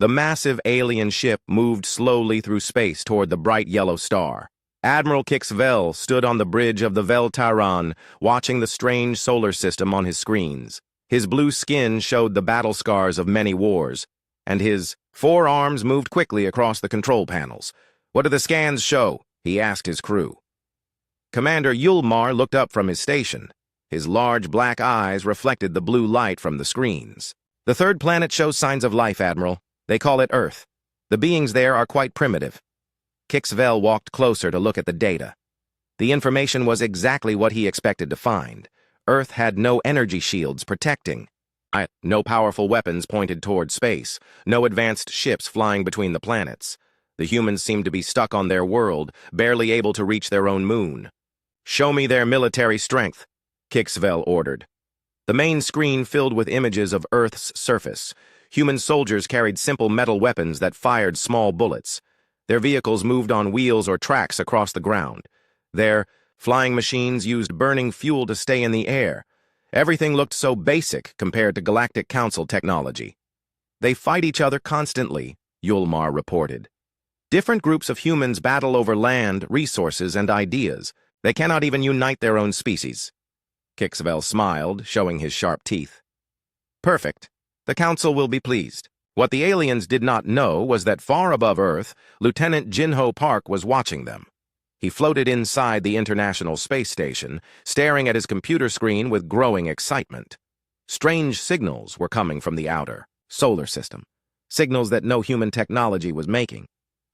The massive alien ship moved slowly through space toward the bright yellow star. Admiral Kixvel stood on the bridge of the Veltaran, watching the strange solar system on his screens. His blue skin showed the battle scars of many wars, and his forearms moved quickly across the control panels. "What do the scans show?" he asked his crew. Commander Yulmar looked up from his station. His large black eyes reflected the blue light from the screens. "The third planet shows signs of life, Admiral. They call it Earth. The beings there are quite primitive." Kixvel walked closer to look at the data. The information was exactly what he expected to find. Earth had no energy shields protecting. No powerful weapons pointed toward space. No advanced ships flying between the planets. The humans seemed to be stuck on their world, barely able to reach their own moon. "Show me their military strength," Kixvel ordered. The main screen filled with images of Earth's surface. Human soldiers carried simple metal weapons that fired small bullets. Their vehicles moved on wheels or tracks across the ground. Their flying machines used burning fuel to stay in the air. Everything looked so basic compared to Galactic Council technology. "They fight each other constantly," Yulmar reported. "Different groups of humans battle over land, resources, and ideas. They cannot even unite their own species." Kixvel smiled, showing his sharp teeth. "Perfect. The Council will be pleased." What the aliens did not know was that far above Earth, Lieutenant Jinho Park was watching them. He floated inside the International Space Station, staring at his computer screen with growing excitement. Strange signals were coming from the outer solar system, signals that no human technology was making.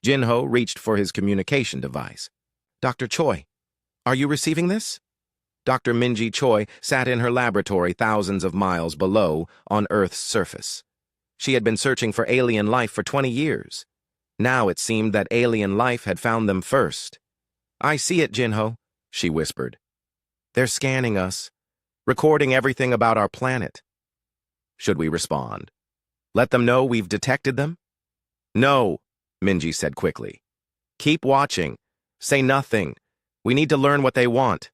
Jinho reached for his communication device. "Dr. Choi, are you receiving this?" Dr. Minji Choi sat in her laboratory thousands of miles below on Earth's surface. She had been searching for alien life for 20 years. Now it seemed that alien life had found them first. "I see it, Jinho," she whispered. "They're scanning us, recording everything about our planet." "Should we respond? Let them know we've detected them?" "No," Minji said quickly. "Keep watching. Say nothing. We need to learn what they want."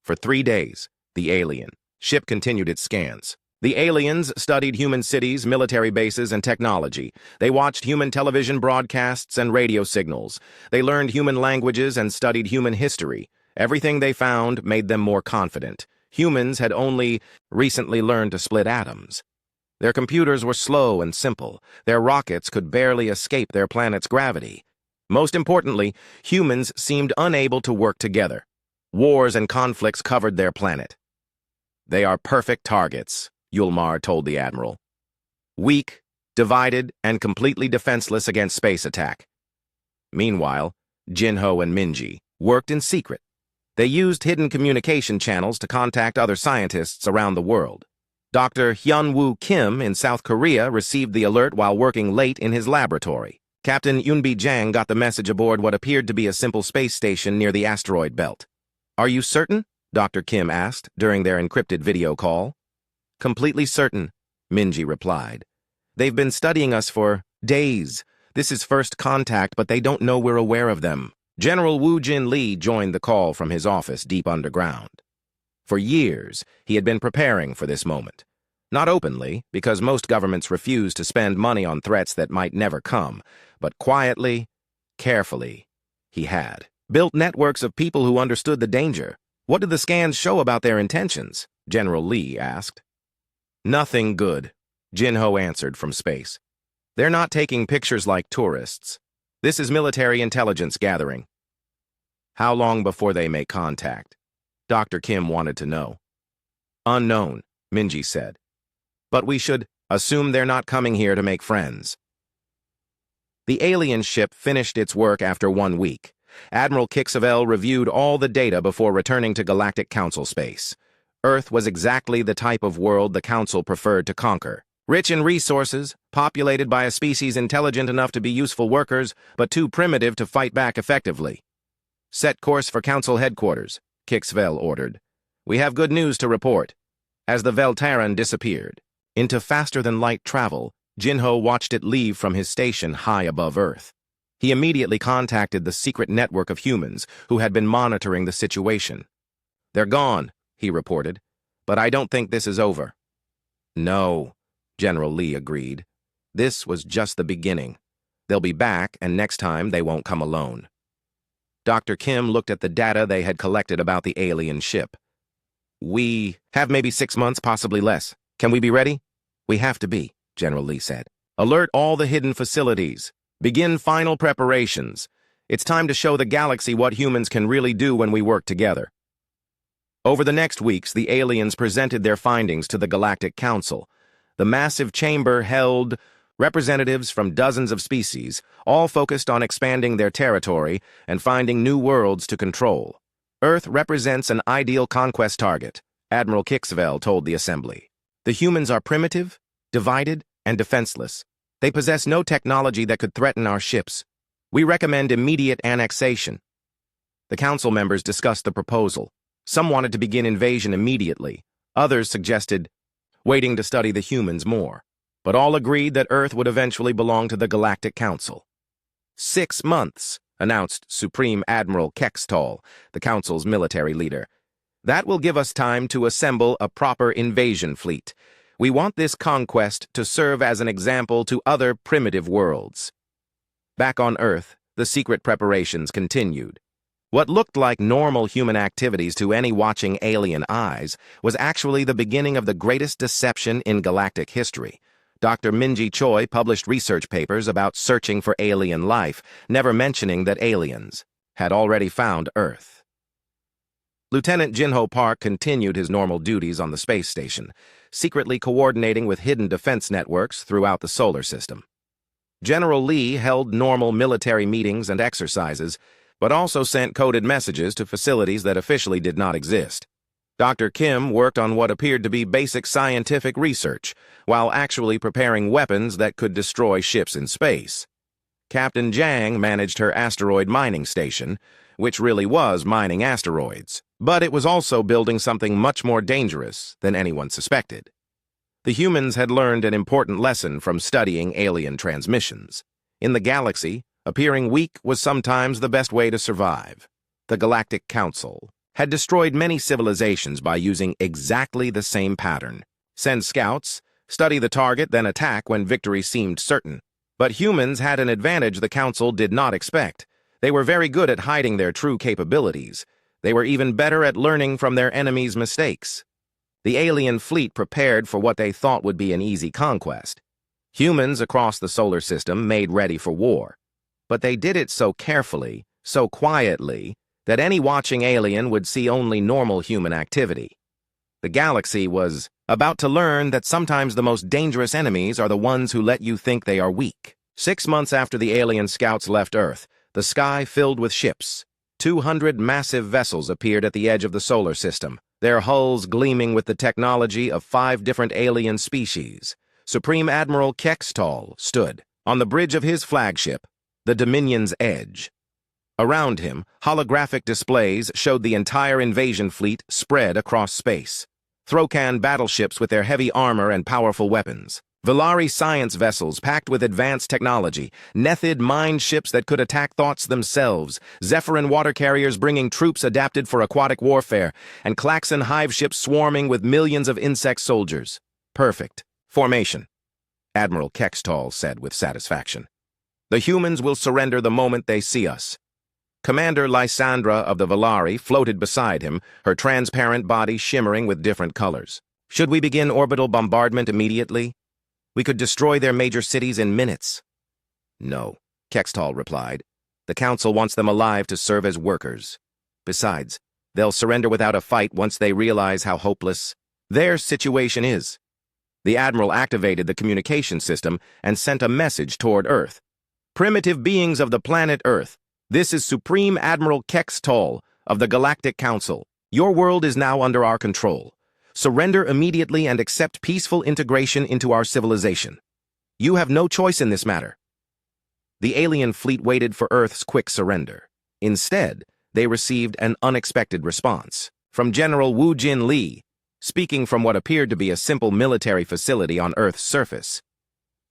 For 3 days, the alien ship continued its scans. The aliens studied human cities, military bases, and technology. They watched human television broadcasts and radio signals. They learned human languages and studied human history. Everything they found made them more confident. Humans had only recently learned to split atoms. Their computers were slow and simple. Their rockets could barely escape their planet's gravity. Most importantly, humans seemed unable to work together. Wars and conflicts covered their planet. "They are perfect targets," Yulmar told the Admiral. "Weak, divided, and completely defenseless against space attack." Meanwhile, Jinho and Minji worked in secret. They used hidden communication channels to contact other scientists around the world. Dr. Hyunwoo Kim in South Korea received the alert while working late in his laboratory. Captain Yunbi Jang got the message aboard what appeared to be a simple space station near the asteroid belt. "Are you certain?" Dr. Kim asked during their encrypted video call. "Completely certain," Minji replied. "They've been studying us for days. This is first contact, but they don't know we're aware of them." General Woo Jin Lee joined the call from his office deep underground. For years, he had been preparing for this moment. Not openly, because most governments refuse to spend money on threats that might never come, but quietly, carefully, he had built networks of people who understood the danger. "What did the scans show about their intentions?" General Lee asked. "Nothing good," Jinho answered from space. "They're not taking pictures like tourists. This is military intelligence gathering." "How long before they make contact?" Dr. Kim wanted to know. "Unknown," Minji said. "But we should assume they're not coming here to make friends." The alien ship finished its work after 1 week. Admiral Kixvel reviewed all the data before returning to Galactic Council space. Earth was exactly the type of world the Council preferred to conquer. Rich in resources, populated by a species intelligent enough to be useful workers, but too primitive to fight back effectively. "Set course for Council headquarters," Kixvel ordered. "We have good news to report." As the Veltaran disappeared into faster-than-light travel, Jinho watched it leave from his station high above Earth. He immediately contacted the secret network of humans who had been monitoring the situation. "They're gone," he reported, "but I don't think this is over." "No," General Lee agreed. This was just the beginning. They'll be back, and next time they won't come alone. Dr. Kim looked at the data they had collected about the alien ship. We have maybe 6 months, possibly less. Can we be ready? We have to be, General Lee said. Alert all the hidden facilities. Begin final preparations. It's time to show the galaxy what humans can really do when we work together. Over the next weeks, the aliens presented their findings to the Galactic Council. The massive chamber held representatives from dozens of species, all focused on expanding their territory and finding new worlds to control. Earth represents an ideal conquest target, Admiral Kixvel told the assembly. The humans are primitive, divided, and defenseless. They possess no technology that could threaten our ships. We recommend immediate annexation. The council members discussed the proposal. Some wanted to begin invasion immediately. Others suggested waiting to study the humans more. But all agreed that Earth would eventually belong to the Galactic Council. 6 months, announced Supreme Admiral Kextol, the Council's military leader. That will give us time to assemble a proper invasion fleet. We want this conquest to serve as an example to other primitive worlds. Back on Earth, the secret preparations continued. What looked like normal human activities to any watching alien eyes was actually the beginning of the greatest deception in galactic history. Dr. Minji Choi published research papers about searching for alien life, never mentioning that aliens had already found Earth. Lieutenant Jinho Park continued his normal duties on the space station, secretly coordinating with hidden defense networks throughout the solar system. General Lee held normal military meetings and exercises, but also sent coded messages to facilities that officially did not exist. Dr. Kim worked on what appeared to be basic scientific research, while actually preparing weapons that could destroy ships in space. Captain Zhang managed her asteroid mining station, which really was mining asteroids, but it was also building something much more dangerous than anyone suspected. The humans had learned an important lesson from studying alien transmissions. In the galaxy, appearing weak was sometimes the best way to survive. The Galactic Council had destroyed many civilizations by using exactly the same pattern. Send scouts, study the target, then attack when victory seemed certain. But humans had an advantage the Council did not expect. They were very good at hiding their true capabilities. They were even better at learning from their enemies' mistakes. The alien fleet prepared for what they thought would be an easy conquest. Humans across the solar system made ready for war. But they did it so carefully, so quietly, that any watching alien would see only normal human activity. The galaxy was about to learn that sometimes the most dangerous enemies are the ones who let you think they are weak. 6 months after the alien scouts left Earth, the sky filled with ships. 200 massive vessels appeared at the edge of the solar system, their hulls gleaming with the technology of 5 different alien species. Supreme Admiral Kextol stood on the bridge of his flagship, the Dominion's Edge. Around him, holographic displays showed the entire invasion fleet spread across space. Throcan battleships with their heavy armor and powerful weapons. Valari science vessels packed with advanced technology. Nethid mind ships that could attack thoughts themselves. Zephyrin water carriers bringing troops adapted for aquatic warfare. And Klaxon hive ships swarming with millions of insect soldiers. Perfect. Formation, Admiral Kextol said with satisfaction. The humans will surrender the moment they see us. Commander Lysandra of the Valari floated beside him, her transparent body shimmering with different colors. Should we begin orbital bombardment immediately? We could destroy their major cities in minutes. No, Kextol replied. The Council wants them alive to serve as workers. Besides, they'll surrender without a fight once they realize how hopeless their situation is. The Admiral activated the communication system and sent a message toward Earth. Primitive beings of the planet Earth, this is Supreme Admiral Kextol of the Galactic Council. Your world is now under our control. Surrender immediately and accept peaceful integration into our civilization. You have no choice in this matter. The alien fleet waited for Earth's quick surrender. Instead, they received an unexpected response from General Wu Jin Lee, speaking from what appeared to be a simple military facility on Earth's surface.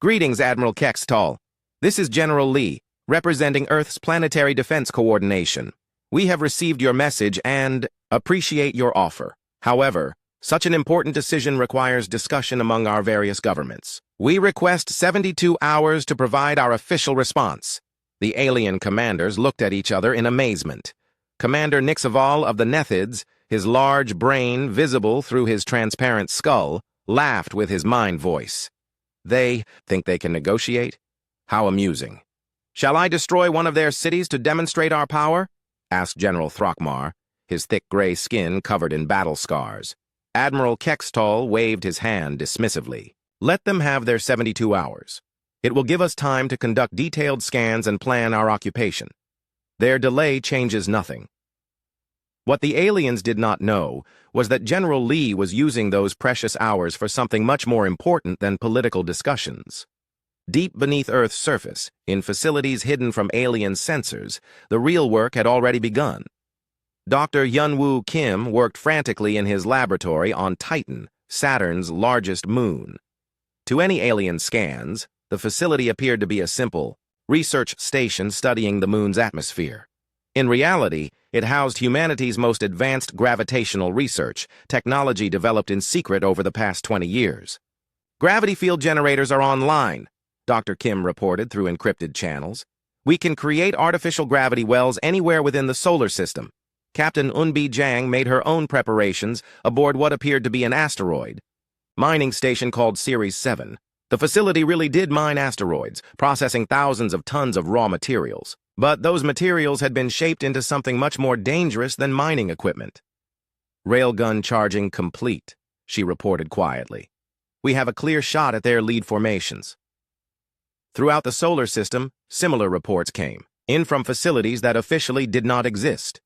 Greetings, Admiral Kextol. This is General Lee, representing Earth's Planetary Defense Coordination. We have received your message and appreciate your offer. However, Such an important decision requires discussion among our various governments. We request 72 hours to provide our official response. The alien commanders looked at each other in amazement. Commander Nixaval of the Nethids, his large brain visible through his transparent skull, laughed with his mind voice. They think they can negotiate? How amusing. Shall I destroy one of their cities to demonstrate our power? Asked General Throckmar, his thick gray skin covered in battle scars. Admiral Kextall waved his hand dismissively. Let them have their 72 hours. It will give us time to conduct detailed scans and plan our occupation. Their delay changes nothing. What the aliens did not know was that General Lee was using those precious hours for something much more important than political discussions. Deep beneath Earth's surface, in facilities hidden from alien sensors, the real work had already begun. Dr. Yunwoo Kim worked frantically in his laboratory on Titan, Saturn's largest moon. To any alien scans, the facility appeared to be a simple research station studying the moon's atmosphere. In reality, it housed humanity's most advanced gravitational research, technology developed in secret over the past 20 years. Gravity field generators are online, Dr. Kim reported through encrypted channels. We can create artificial gravity wells anywhere within the solar system. Captain Unbi Jang made her own preparations aboard what appeared to be an asteroid. Mining station called Series 7. The facility really did mine asteroids, processing thousands of tons of raw materials. But those materials had been shaped into something much more dangerous than mining equipment. Railgun charging complete, she reported quietly. We have a clear shot at their lead formations. Throughout the solar system, similar reports came, in from facilities that officially did not exist.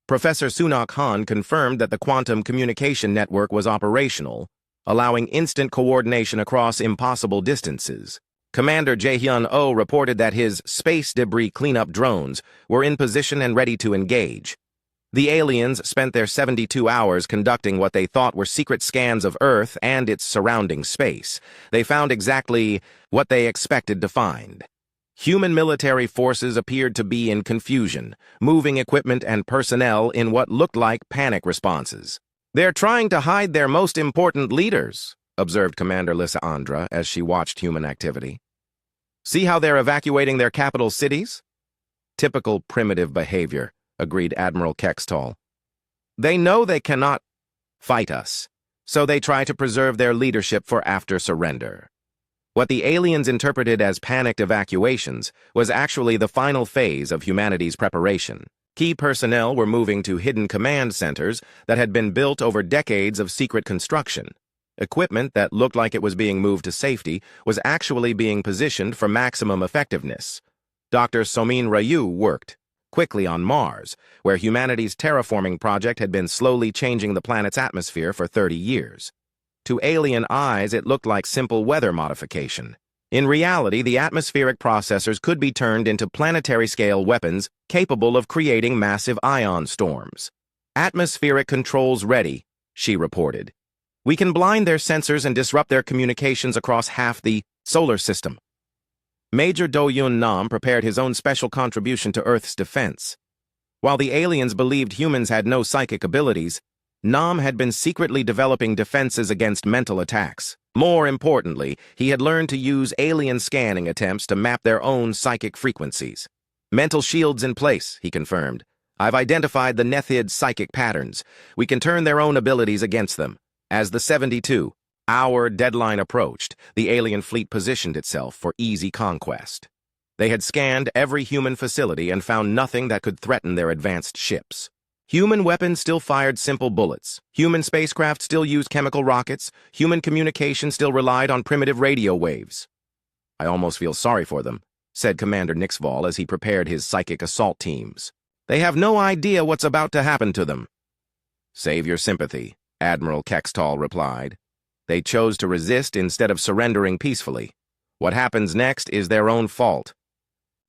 Professor Sunak Han confirmed that the quantum communication network was operational, allowing instant coordination across impossible distances. Commander Jae-hyun Oh reported that his space debris cleanup drones were in position and ready to engage. The aliens spent their 72 hours conducting what they thought were secret scans of Earth and its surrounding space. They found exactly what they expected to find. Human military forces appeared to be in confusion, moving equipment and personnel in what looked like panic responses. They're trying to hide their most important leaders, observed Commander Lysandra as she watched human activity. See how they're evacuating their capital cities? Typical primitive behavior, agreed Admiral Kextall. They know they cannot fight us, so they try to preserve their leadership for after surrender. What the aliens interpreted as panicked evacuations was actually the final phase of humanity's preparation. Key personnel were moving to hidden command centers that had been built over decades of secret construction. Equipment that looked like it was being moved to safety was actually being positioned for maximum effectiveness. Dr. Somin Ryu worked quickly on Mars, where humanity's terraforming project had been slowly changing the planet's atmosphere for 30 years. To alien eyes, it looked like simple weather modification. In reality, the atmospheric processors could be turned into planetary-scale weapons capable of creating massive ion storms. Atmospheric controls ready, she reported. We can blind their sensors and disrupt their communications across half the solar system. Major Do-Yun Nam prepared his own special contribution to Earth's defense. While the aliens believed humans had no psychic abilities, Nam had been secretly developing defenses against mental attacks. More importantly, he had learned to use alien scanning attempts to map their own psychic frequencies. Mental shields in place, he confirmed. I've identified the Nethid psychic patterns. We can turn their own abilities against them. As the 72-hour deadline approached, the alien fleet positioned itself for easy conquest. They had scanned every human facility and found nothing that could threaten their advanced ships. Human weapons still fired simple bullets. Human spacecraft still used chemical rockets. Human communication still relied on primitive radio waves. I almost feel sorry for them, said Commander Nixval as he prepared his psychic assault teams. They have no idea what's about to happen to them. Save your sympathy, Admiral Kextall replied. They chose to resist instead of surrendering peacefully. What happens next is their own fault.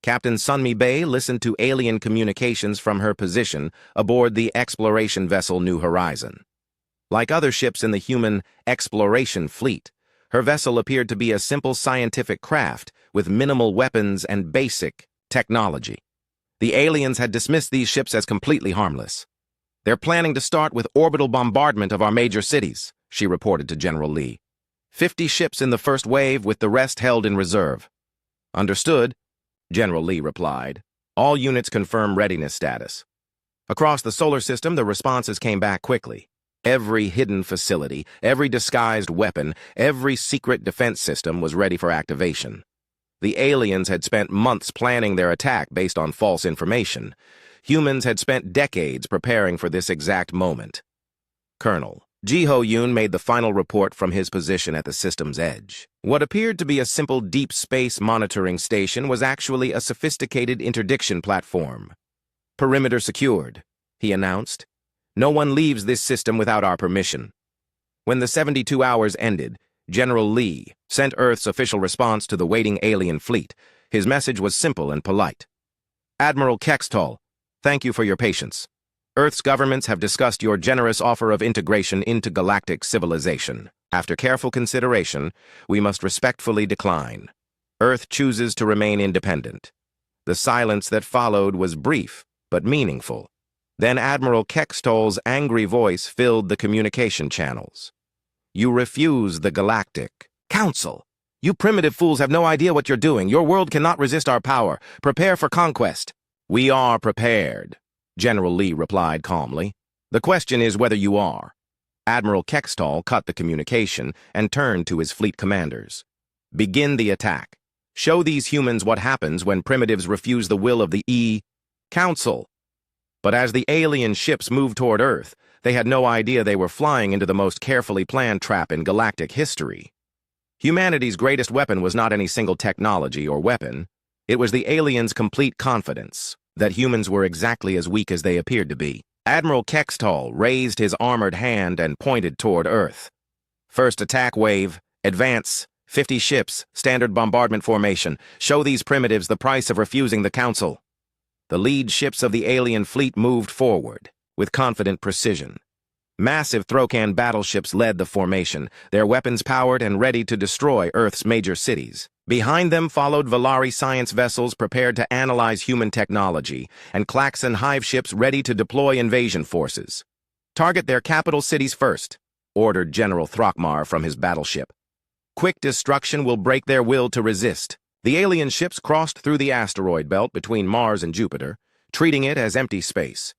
Captain Sunmi Bay listened to alien communications from her position aboard the exploration vessel New Horizon. Like other ships in the human exploration fleet, her vessel appeared to be a simple scientific craft with minimal weapons and basic technology. The aliens had dismissed these ships as completely harmless. They're planning to start with orbital bombardment of our major cities, she reported to General Lee. 50 ships in the first wave with the rest held in reserve. Understood, General Lee replied. All units confirm readiness status. Across the solar system, the responses came back quickly. Every hidden facility, every disguised weapon, every secret defense system was ready for activation. The aliens had spent months planning their attack based on false information. Humans had spent decades preparing for this exact moment. Colonel Ji-Ho Yoon made the final report from his position at the system's edge. What appeared to be a simple deep space monitoring station was actually a sophisticated interdiction platform. Perimeter secured, he announced. No one leaves this system without our permission. When the 72 hours ended, General Lee sent Earth's official response to the waiting alien fleet. His message was simple and polite. Admiral Kextall, thank you for your patience. Earth's governments have discussed your generous offer of integration into galactic civilization. After careful consideration, we must respectfully decline. Earth chooses to remain independent. The silence that followed was brief, but meaningful. Then Admiral Kextall's angry voice filled the communication channels. You refuse the Galactic Council. You primitive fools have no idea what you're doing. Your world cannot resist our power. Prepare for conquest. We are prepared, General Lee replied calmly. The question is whether you are. Admiral Kextall cut the communication and turned to his fleet commanders. Begin the attack. Show these humans what happens when primitives refuse the will of the Council. But as the alien ships moved toward Earth, they had no idea they were flying into the most carefully planned trap in galactic history. Humanity's greatest weapon was not any single technology or weapon. It was the aliens' complete confidence that humans were exactly as weak as they appeared to be. Admiral Kextall raised his armored hand and pointed toward Earth. First attack wave, advance, 50 ships, standard bombardment formation. Show these primitives the price of refusing the Council. The lead ships of the alien fleet moved forward with confident precision. Massive Throcan battleships led the formation, their weapons powered and ready to destroy Earth's major cities. Behind them followed Valari science vessels prepared to analyze human technology, and Klaxon hive ships ready to deploy invasion forces. Target their capital cities first, ordered General Throckmar from his battleship. Quick destruction will break their will to resist. The alien ships crossed through the asteroid belt between Mars and Jupiter, treating it as empty space.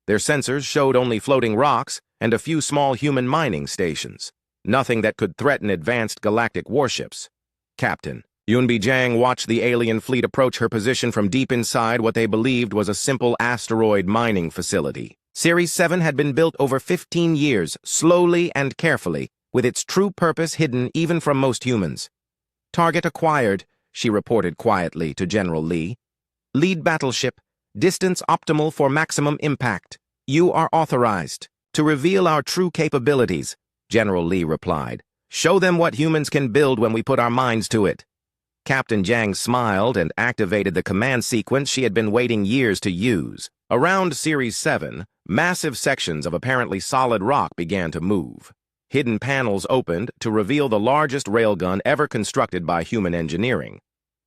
Their sensors showed only floating rocks and a few small human mining stations. Nothing that could threaten advanced galactic warships. Captain Yunbi Jiang watched the alien fleet approach her position from deep inside what they believed was a simple asteroid mining facility. Series 7 had been built over 15 years, slowly and carefully, with its true purpose hidden even from most humans. Target acquired, she reported quietly to General Lee. Lead battleship, distance optimal for maximum impact. You are authorized to reveal our true capabilities, General Lee replied. Show them what humans can build when we put our minds to it. Captain Jiang smiled and activated the command sequence she had been waiting years to use. Around Series 7, massive sections of apparently solid rock began to move. Hidden panels opened to reveal the largest railgun ever constructed by human engineering.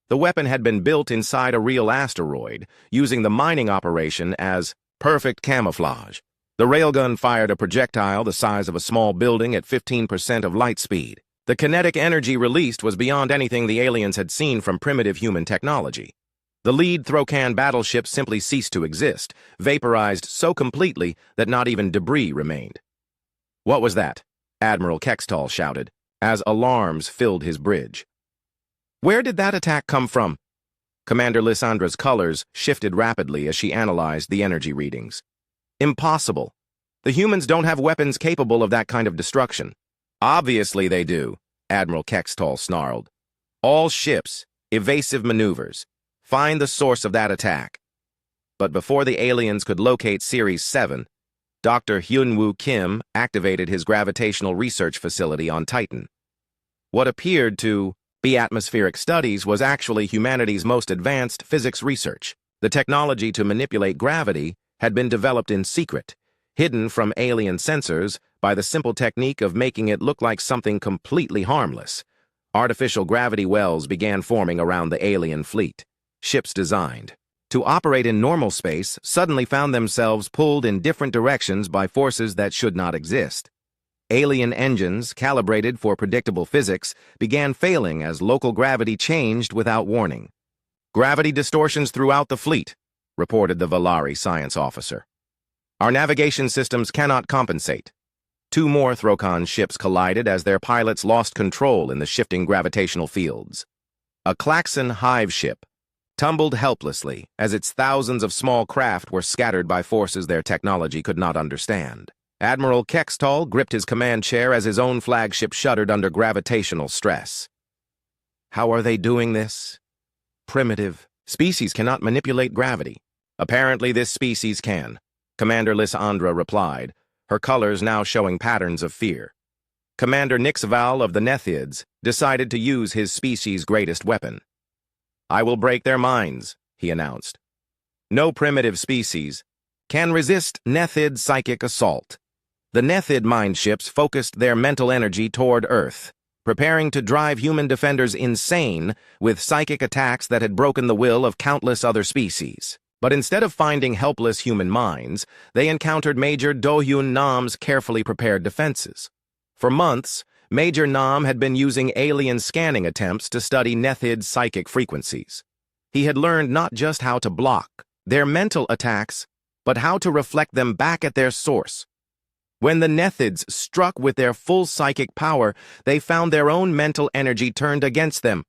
The weapon had been built inside a real asteroid, using the mining operation as perfect camouflage. The railgun fired a projectile the size of a small building at 15% of light speed. The kinetic energy released was beyond anything the aliens had seen from primitive human technology. The lead Throcan battleship simply ceased to exist, vaporized so completely that not even debris remained. What was that? Admiral Kextall shouted, as alarms filled his bridge. Where did that attack come from? Commander Lysandra's colors shifted rapidly as she analyzed the energy readings. Impossible. The humans don't have weapons capable of that kind of destruction. Obviously they do, Admiral Kextall snarled. All ships, evasive maneuvers. Find the source of that attack. But before the aliens could locate Series 7, Dr. Hyunwoo Kim activated his gravitational research facility on Titan. What appeared to be atmospheric studies was actually humanity's most advanced physics research. The technology to manipulate gravity had been developed in secret, hidden from alien sensors by the simple technique of making it look like something completely harmless. Artificial gravity wells began forming around the alien fleet, ships designed to operate in normal space suddenly found themselves pulled in different directions by forces that should not exist. Alien engines, calibrated for predictable physics, began failing as local gravity changed without warning. "Gravity distortions throughout the fleet," reported the Valari science officer. "Our navigation systems cannot compensate." Two more Throkon ships collided as their pilots lost control in the shifting gravitational fields. A Klaxon hive ship tumbled helplessly as its thousands of small craft were scattered by forces their technology could not understand. Admiral Kextall gripped his command chair as his own flagship shuddered under gravitational stress. "How are they doing this? Primitive species cannot manipulate gravity." "Apparently this species can," Commander Lysandra replied, her colors now showing patterns of fear. Commander Nixval of the Nethids decided to use his species' greatest weapon. "I will break their minds," he announced. "No primitive species can resist Nethid psychic assault." The Nethid mind ships focused their mental energy toward Earth, preparing to drive human defenders insane with psychic attacks that had broken the will of countless other species. But instead of finding helpless human minds, they encountered Major Do-Hyun Nam's carefully prepared defenses. For months, Major Nam had been using alien scanning attempts to study Nethid psychic frequencies. He had learned not just how to block their mental attacks, but how to reflect them back at their source. When the Nethids struck with their full psychic power, they found their own mental energy turned against them.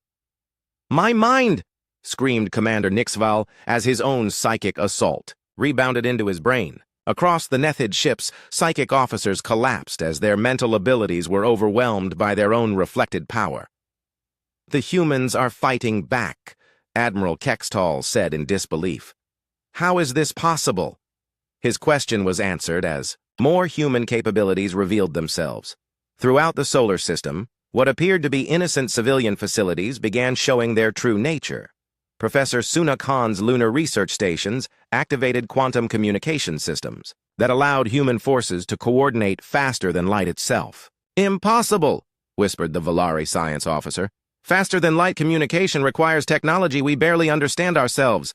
"My mind!" screamed Commander Nixval as his own psychic assault rebounded into his brain. Across the Nethid ships, psychic officers collapsed as their mental abilities were overwhelmed by their own reflected power. "The humans are fighting back," Admiral Kextall said in disbelief. "How is this possible?" His question was answered as more human capabilities revealed themselves. Throughout the solar system, what appeared to be innocent civilian facilities began showing their true nature. Professor Suna Khan's lunar research stations activated quantum communication systems that allowed human forces to coordinate faster than light itself. "Impossible," whispered the Valari science officer. "Faster-than-light communication requires technology we barely understand ourselves."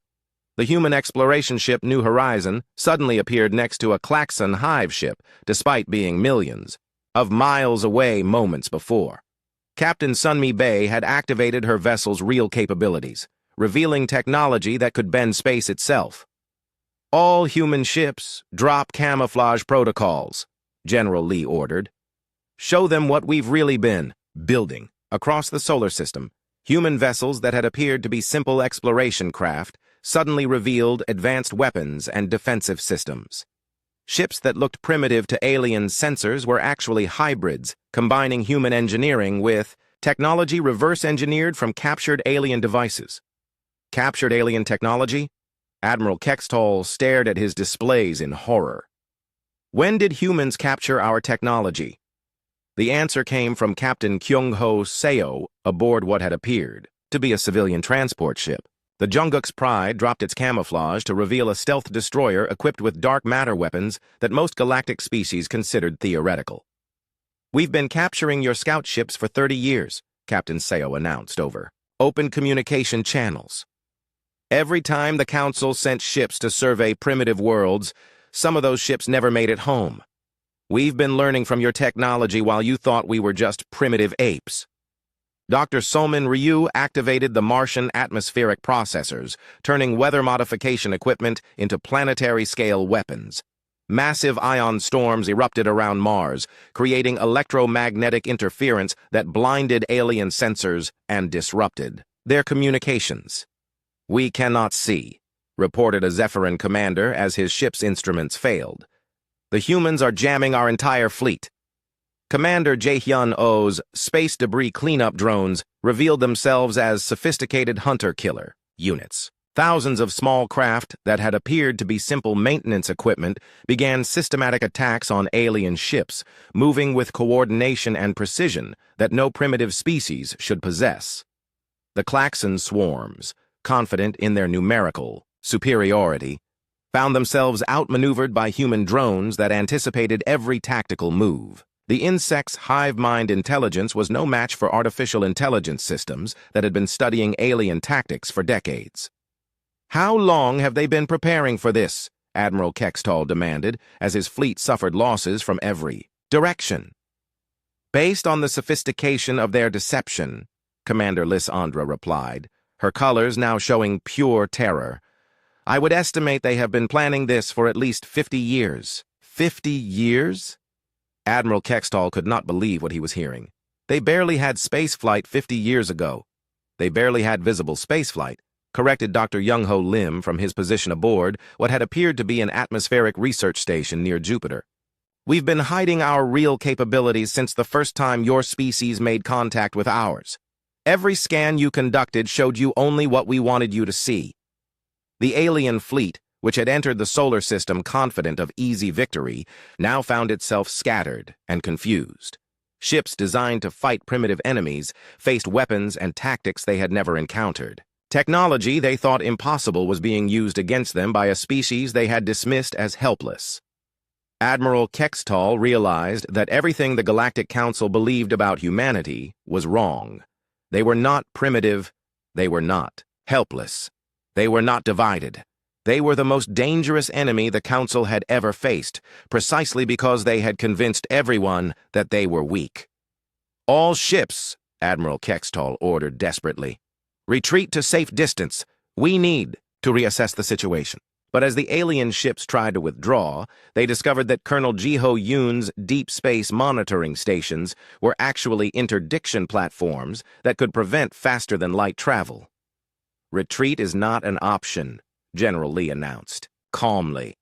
The human exploration ship New Horizon suddenly appeared next to a Klaxon hive ship, despite being millions of miles away moments before. Captain Sunmi Bay had activated her vessel's real capabilities, revealing technology that could bend space itself. "All human ships, drop camouflage protocols," General Lee ordered. "Show them what we've really been building." Across the solar system, human vessels that had appeared to be simple exploration craft suddenly revealed advanced weapons and defensive systems. Ships that looked primitive to alien sensors were actually hybrids, combining human engineering with technology reverse-engineered from captured alien devices. Captured alien technology? Admiral Kextall stared at his displays in horror. "When did humans capture our technology?" The answer came from Captain Kyung-ho Seo aboard what had appeared to be a civilian transport ship. The Jungkook's Pride dropped its camouflage to reveal a stealth destroyer equipped with dark matter weapons that most galactic species considered theoretical. "We've been capturing your scout ships for 30 years, Captain Seo announced over open communication channels. Every time the Council sent ships to survey primitive worlds, some of those ships never made it home. We've been learning from your technology while you thought we were just primitive apes." Dr. Somin Ryu activated the Martian atmospheric processors, turning weather modification equipment into planetary-scale weapons. Massive ion storms erupted around Mars, creating electromagnetic interference that blinded alien sensors and disrupted their communications. "We cannot see," reported a Zephyrin commander as his ship's instruments failed. "The humans are jamming our entire fleet." Commander Jae-hyun Oh's space debris cleanup drones revealed themselves as sophisticated hunter-killer units. Thousands of small craft that had appeared to be simple maintenance equipment began systematic attacks on alien ships, moving with coordination and precision that no primitive species should possess. The Klaxon swarms, confident in their numerical superiority, found themselves outmaneuvered by human drones that anticipated every tactical move. The insect's hive-mind intelligence was no match for artificial intelligence systems that had been studying alien tactics for decades. How long have they been preparing for this? Admiral Kextall demanded, as his fleet suffered losses from every direction. Based on the sophistication of their deception, Commander Lysandra replied, her colors now showing pure terror. I would estimate they have been planning this for at least 50 years. 50 years? Admiral Kextall could not believe what he was hearing. They barely had spaceflight 50 years ago. They barely had visible spaceflight, corrected Dr. Young-Ho Lim from his position aboard what had appeared to be an atmospheric research station near Jupiter. We've been hiding our real capabilities since the first time your species made contact with ours. Every scan you conducted showed you only what we wanted you to see. The alien fleet, which had entered the solar system confident of easy victory, now found itself scattered and confused. Ships designed to fight primitive enemies faced weapons and tactics they had never encountered. Technology they thought impossible was being used against them by a species they had dismissed as helpless. Admiral Kextall realized that everything the Galactic Council believed about humanity was wrong. They were not primitive. They were not helpless. They were not divided. They were the most dangerous enemy the Council had ever faced, precisely because they had convinced everyone that they were weak. All ships, Admiral Kextall ordered desperately. Retreat to safe distance. We need to reassess the situation. But as the alien ships tried to withdraw, they discovered that Colonel Jiho Yoon's deep space monitoring stations were actually interdiction platforms that could prevent faster-than-light travel. Retreat is not an option, General Lee announced, calmly.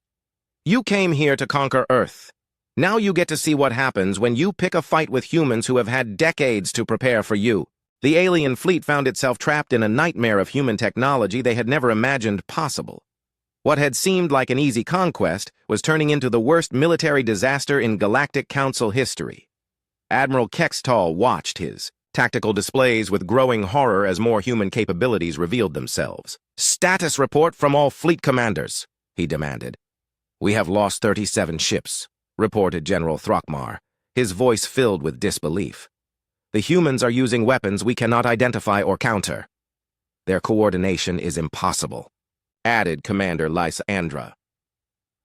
You came here to conquer Earth. Now you get to see what happens when you pick a fight with humans who have had decades to prepare for you. The alien fleet found itself trapped in a nightmare of human technology they had never imagined possible. What had seemed like an easy conquest was turning into the worst military disaster in Galactic Council history. Admiral Kextall watched his tactical displays with growing horror as more human capabilities revealed themselves. Status report from all fleet commanders, he demanded. We have lost 37 ships, reported General Throckmar, his voice filled with disbelief. The humans are using weapons we cannot identify or counter. Their coordination is impossible, added Commander Lysandra.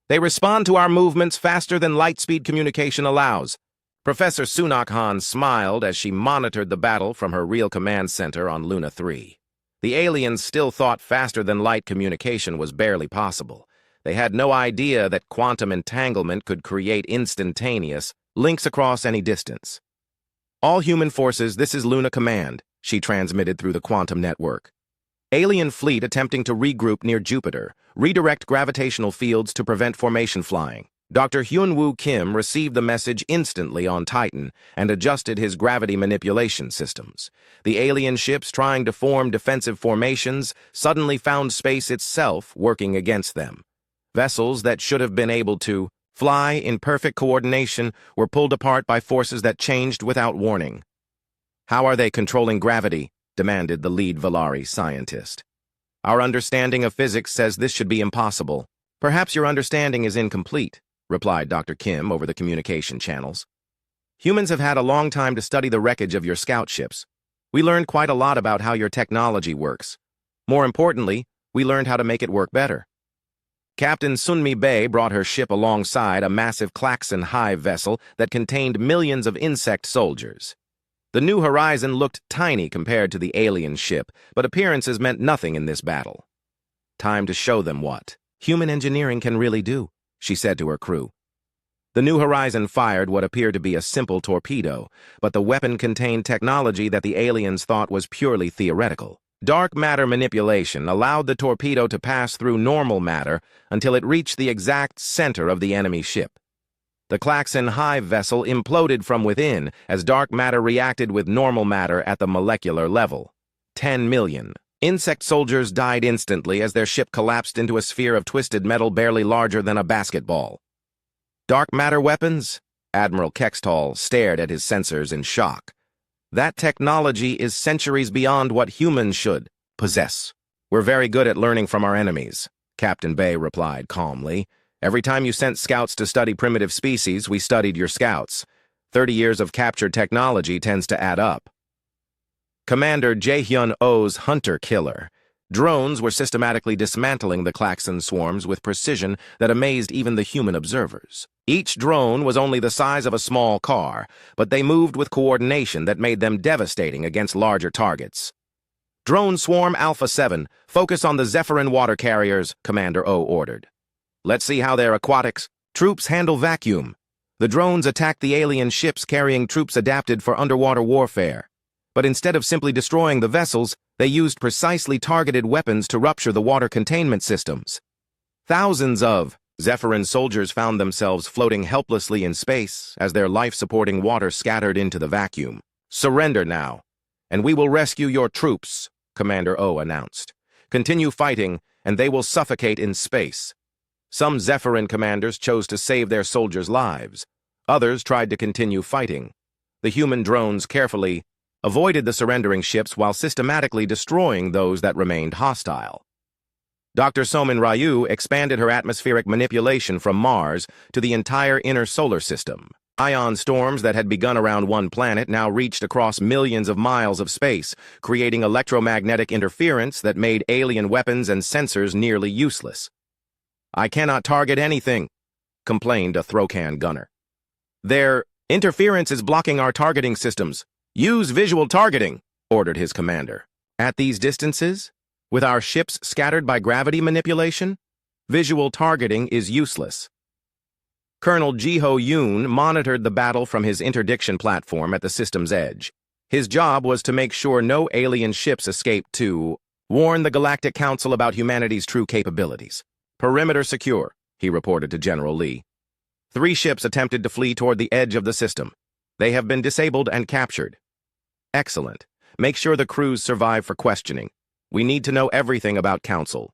They respond to our movements faster than light-speed communication allows. Professor Sunak-Han smiled as she monitored the battle from her real command center on Luna 3. The aliens still thought faster-than-light communication was barely possible. They had no idea that quantum entanglement could create instantaneous links across any distance. All human forces, this is Luna Command, she transmitted through the quantum network. Alien fleet attempting to regroup near Jupiter, redirect gravitational fields to prevent formation flying. Dr. Hyun-Woo Kim received the message instantly on Titan and adjusted his gravity manipulation systems. The alien ships trying to form defensive formations suddenly found space itself working against them. Vessels that should have been able to fly in perfect coordination were pulled apart by forces that changed without warning. How are they controlling gravity? Demanded the lead Valari scientist. Our understanding of physics says this should be impossible. Perhaps your understanding is incomplete, replied Dr. Kim over the communication channels. Humans have had a long time to study the wreckage of your scout ships. We learned quite a lot about how your technology works. More importantly, we learned how to make it work better. Captain Sunmi Bay brought her ship alongside a massive Klaxon hive vessel that contained millions of insect soldiers. The New Horizon looked tiny compared to the alien ship, but appearances meant nothing in this battle. Time to show them what human engineering can really do, she said to her crew. The New Horizon fired what appeared to be a simple torpedo, but the weapon contained technology that the aliens thought was purely theoretical. Dark matter manipulation allowed the torpedo to pass through normal matter until it reached the exact center of the enemy ship. The Klaxon hive vessel imploded from within as dark matter reacted with normal matter at the molecular level. 10 million. Insect soldiers died instantly as their ship collapsed into a sphere of twisted metal barely larger than a basketball. Dark matter weapons? Admiral Kextall stared at his sensors in shock. That technology is centuries beyond what humans should possess. We're very good at learning from our enemies, Captain Bay replied calmly. Every time you sent scouts to study primitive species, we studied your scouts. 30 years of captured technology tends to add up. Commander Jae-hyun Oh's hunter-killer, Drones were systematically dismantling the klaxon swarms with precision that amazed even the human observers. Each drone was only the size of a small car, but they moved with coordination that made them devastating against larger targets. Drone Swarm Alpha 7, focus on the Zephyrin water carriers, Commander O ordered. Let's see how their aquatics troops handle vacuum. The drones attacked the alien ships carrying troops adapted for underwater warfare. But instead of simply destroying the vessels, they used precisely targeted weapons to rupture the water containment systems. Thousands of Zephyrin soldiers found themselves floating helplessly in space as their life-supporting water scattered into the vacuum. Surrender now, and we will rescue your troops, Commander O announced. Continue fighting, and they will suffocate in space. Some Zephyrin commanders chose to save their soldiers' lives. Others tried to continue fighting. The human drones carefully avoided the surrendering ships while systematically destroying those that remained hostile. Dr. Somin Ryu expanded her atmospheric manipulation from Mars to the entire inner solar system. Ion storms that had begun around one planet now reached across millions of miles of space, creating electromagnetic interference that made alien weapons and sensors nearly useless. "I cannot target anything," complained a Throcan gunner. "Their interference is blocking our targeting systems. Use visual targeting," ordered his commander. "At these distances, with our ships scattered by gravity manipulation, visual targeting is useless." Colonel Jiho Yoon monitored the battle from his interdiction platform at the system's edge. His job was to make sure no alien ships escaped to warn the Galactic Council about humanity's true capabilities. "Perimeter secure," he reported to General Lee. 3 ships attempted to flee toward the edge of the system. They have been disabled and captured. "Excellent. Make sure the crews survive for questioning. We need to know everything about Council."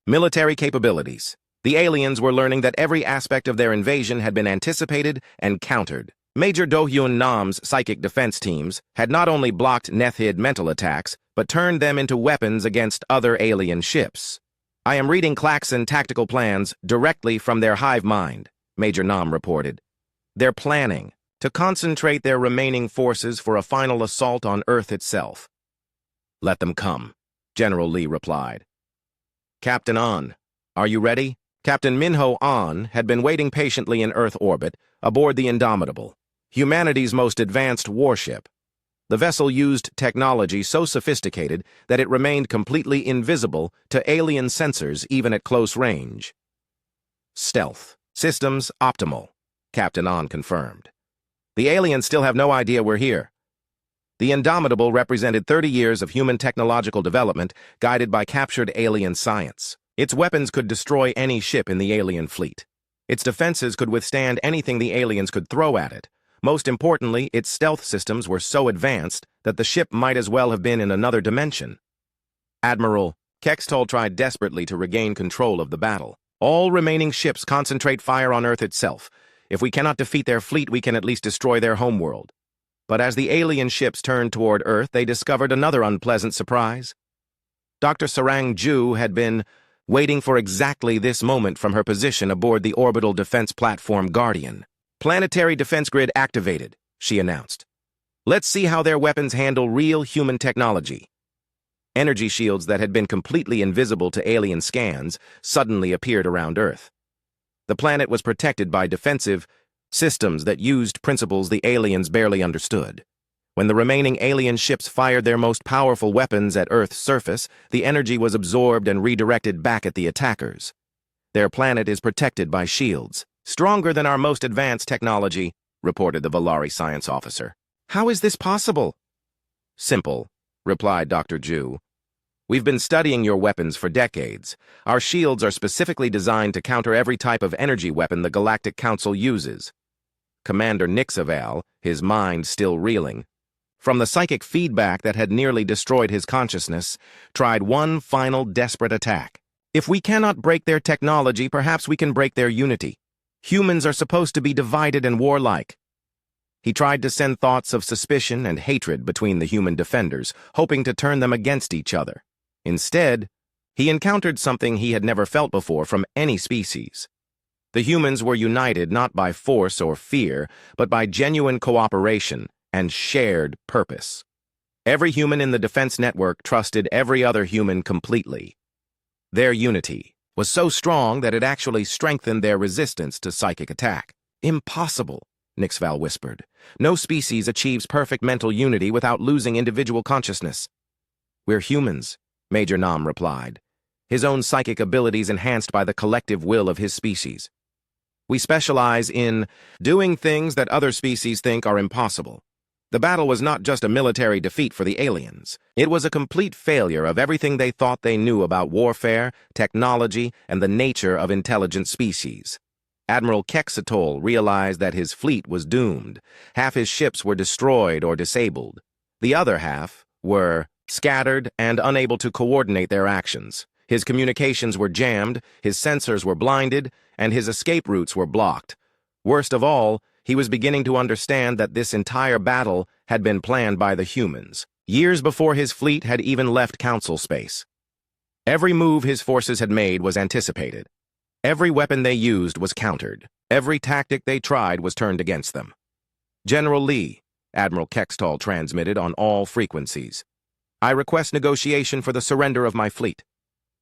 Military capabilities. The aliens were learning that every aspect of their invasion had been anticipated and countered. Major Do-hyun Nam's psychic defense teams had not only blocked Nethid mental attacks, but turned them into weapons against other alien ships. "I am reading klaxon tactical plans directly from their hive mind," Major Nam reported. "They're planning to concentrate their remaining forces for a final assault on Earth itself." "Let them come," General Lee replied. "Captain An, are you ready?" Captain Minho An had been waiting patiently in Earth orbit aboard the Indomitable, humanity's most advanced warship. The vessel used technology so sophisticated that it remained completely invisible to alien sensors even at close range. "Stealth systems optimal," Captain An confirmed. "The aliens still have no idea we're here." The Indomitable represented 30 years of human technological development guided by captured alien science. Its weapons could destroy any ship in the alien fleet. Its defenses could withstand anything the aliens could throw at it. Most importantly, its stealth systems were so advanced that the ship might as well have been in another dimension. Admiral Kextol tried desperately to regain control of the battle. "All remaining ships concentrate fire on Earth itself. If we cannot defeat their fleet, we can at least destroy their homeworld." But as the alien ships turned toward Earth, they discovered another unpleasant surprise. Dr. Sarang Ju had been waiting for exactly this moment from her position aboard the orbital defense platform Guardian. "Planetary defense grid activated," she announced. "Let's see how their weapons handle real human technology." Energy shields that had been completely invisible to alien scans suddenly appeared around Earth. The planet was protected by defensive systems that used principles the aliens barely understood. When the remaining alien ships fired their most powerful weapons at Earth's surface, the energy was absorbed and redirected back at the attackers. "Their planet is protected by shields, stronger than our most advanced technology," reported the Valari science officer. "How is this possible?" "Simple," replied Dr. Ju. "We've been studying your weapons for decades. Our shields are specifically designed to counter every type of energy weapon the Galactic Council uses." Commander Nixaval, his mind still reeling, from the psychic feedback that had nearly destroyed his consciousness, tried one final desperate attack. "If we cannot break their technology, perhaps we can break their unity. Humans are supposed to be divided and warlike." He tried to send thoughts of suspicion and hatred between the human defenders, hoping to turn them against each other. Instead, he encountered something he had never felt before from any species. The humans were united not by force or fear, but by genuine cooperation and shared purpose. Every human in the defense network trusted every other human completely. Their unity was so strong that it actually strengthened their resistance to psychic attack. Impossible, Nixval whispered. No species achieves perfect mental unity without losing individual consciousness. We're humans, Major Nam replied, his own psychic abilities enhanced by the collective will of his species. We specialize in doing things that other species think are impossible. The battle was not just a military defeat for the aliens. It was a complete failure of everything they thought they knew about warfare, technology, and the nature of intelligent species. Admiral Quetzalcoatl realized that his fleet was doomed. Half his ships were destroyed or disabled. The other half were scattered and unable to coordinate their actions. His communications were jammed, his sensors were blinded, and his escape routes were blocked. Worst of all, he was beginning to understand that this entire battle had been planned by the humans, years before his fleet had even left Council space. Every move his forces had made was anticipated. Every weapon they used was countered. Every tactic they tried was turned against them. General Lee, Admiral Quetzalcoatl transmitted on all frequencies. I request negotiation for the surrender of my fleet.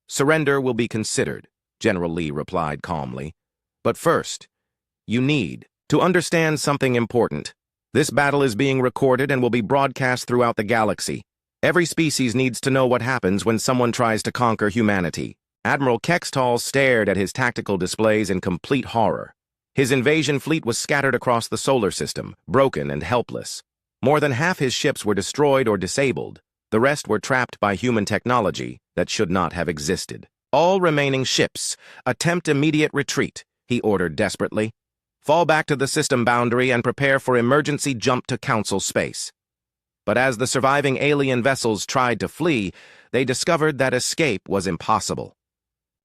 Surrender will be considered, General Lee replied calmly. But first, you need to understand something important. This battle is being recorded and will be broadcast throughout the galaxy. Every species needs to know what happens when someone tries to conquer humanity. Admiral Quetzalcoatl stared at his tactical displays in complete horror. His invasion fleet was scattered across the solar system, broken and helpless. More than half his ships were destroyed or disabled. The rest were trapped by human technology that should not have existed. All remaining ships, attempt immediate retreat, he ordered desperately. Fall back to the system boundary and prepare for emergency jump to Council space. But as the surviving alien vessels tried to flee, they discovered that escape was impossible.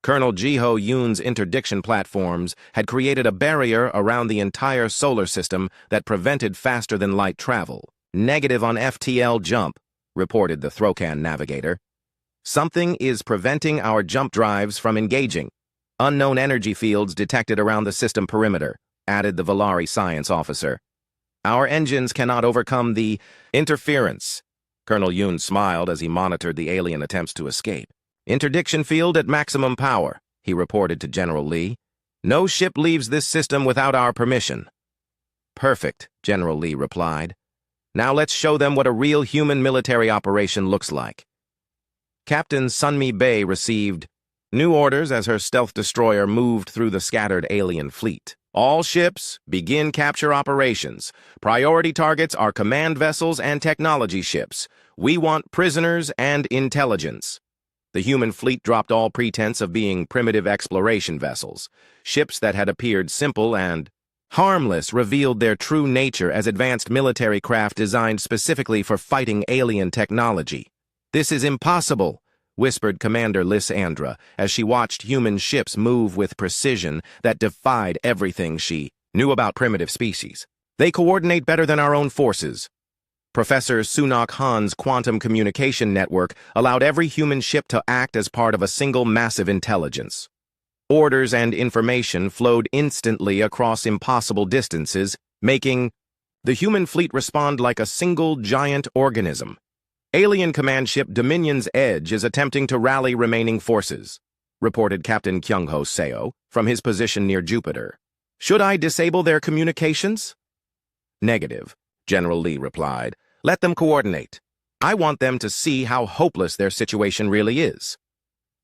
Colonel Jiho Yoon's interdiction platforms had created a barrier around the entire solar system that prevented faster-than-light travel. Negative on FTL jump, reported the Throcan navigator. Something is preventing our jump drives from engaging. Unknown energy fields detected around the system perimeter, added the Valari science officer. Our engines cannot overcome the interference. Colonel Yoon smiled as he monitored the alien attempts to escape. Interdiction field at maximum power, he reported to General Lee. No ship leaves this system without our permission. Perfect, General Lee replied. Now let's show them what a real human military operation looks like. Captain Sunmi Bay received new orders as her stealth destroyer moved through the scattered alien fleet. All ships, begin capture operations. Priority targets are command vessels and technology ships. We want prisoners and intelligence. The human fleet dropped all pretense of being primitive exploration vessels. Ships that had appeared simple and harmless revealed their true nature as advanced military craft designed specifically for fighting alien technology. This is impossible, whispered Commander Lysandra as she watched human ships move with precision that defied everything she knew about primitive species. They coordinate better than our own forces. Professor Sunak Han's quantum communication network allowed every human ship to act as part of a single massive intelligence. Orders and information flowed instantly across impossible distances, making the human fleet respond like a single giant organism. Alien command ship Dominion's Edge is attempting to rally remaining forces, reported Captain Kyung-ho Seo from his position near Jupiter. Should I disable their communications? Negative, General Lee replied. Let them coordinate. I want them to see how hopeless their situation really is.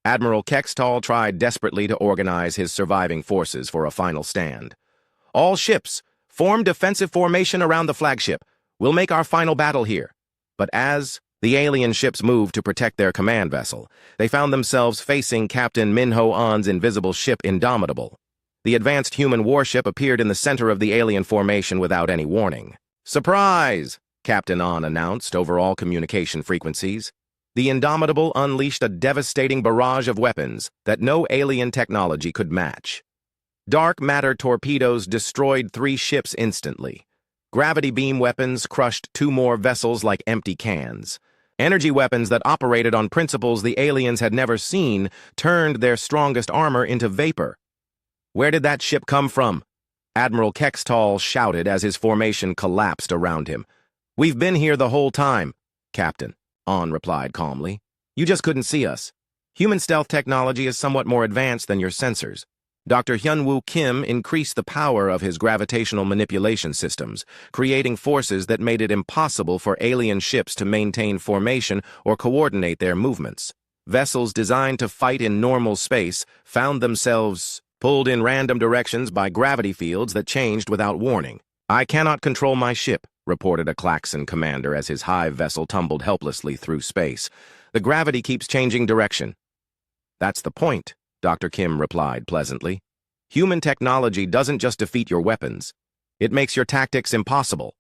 Admiral Quetzalcoatl tried desperately to organize his surviving forces for a final stand. All ships, form defensive formation around the flagship. We'll make our final battle here. But as the alien ships moved to protect their command vessel, they found themselves facing Captain Minho An's invisible ship Indomitable. The advanced human warship appeared in the center of the alien formation without any warning. Surprise! Captain An announced over all communication frequencies. The Indomitable unleashed a devastating barrage of weapons that no alien technology could match. Dark matter torpedoes destroyed 3 ships instantly. Gravity beam weapons crushed 2 more vessels like empty cans. Energy weapons that operated on principles the aliens had never seen turned their strongest armor into vapor. Where did that ship come from? Admiral Quetzalcoatl shouted as his formation collapsed around him. We've been here the whole time. Captain, On replied calmly. You just couldn't see us. Human stealth technology is somewhat more advanced than your sensors. Dr. Hyun-Woo Kim increased the power of his gravitational manipulation systems, creating forces that made it impossible for alien ships to maintain formation or coordinate their movements. Vessels designed to fight in normal space found themselves pulled in random directions by gravity fields that changed without warning. I cannot control my ship, reported a Klaxon commander as his hive vessel tumbled helplessly through space. The gravity keeps changing direction. That's the point, Dr. Kim replied pleasantly. Human technology doesn't just defeat your weapons. It makes your tactics impossible.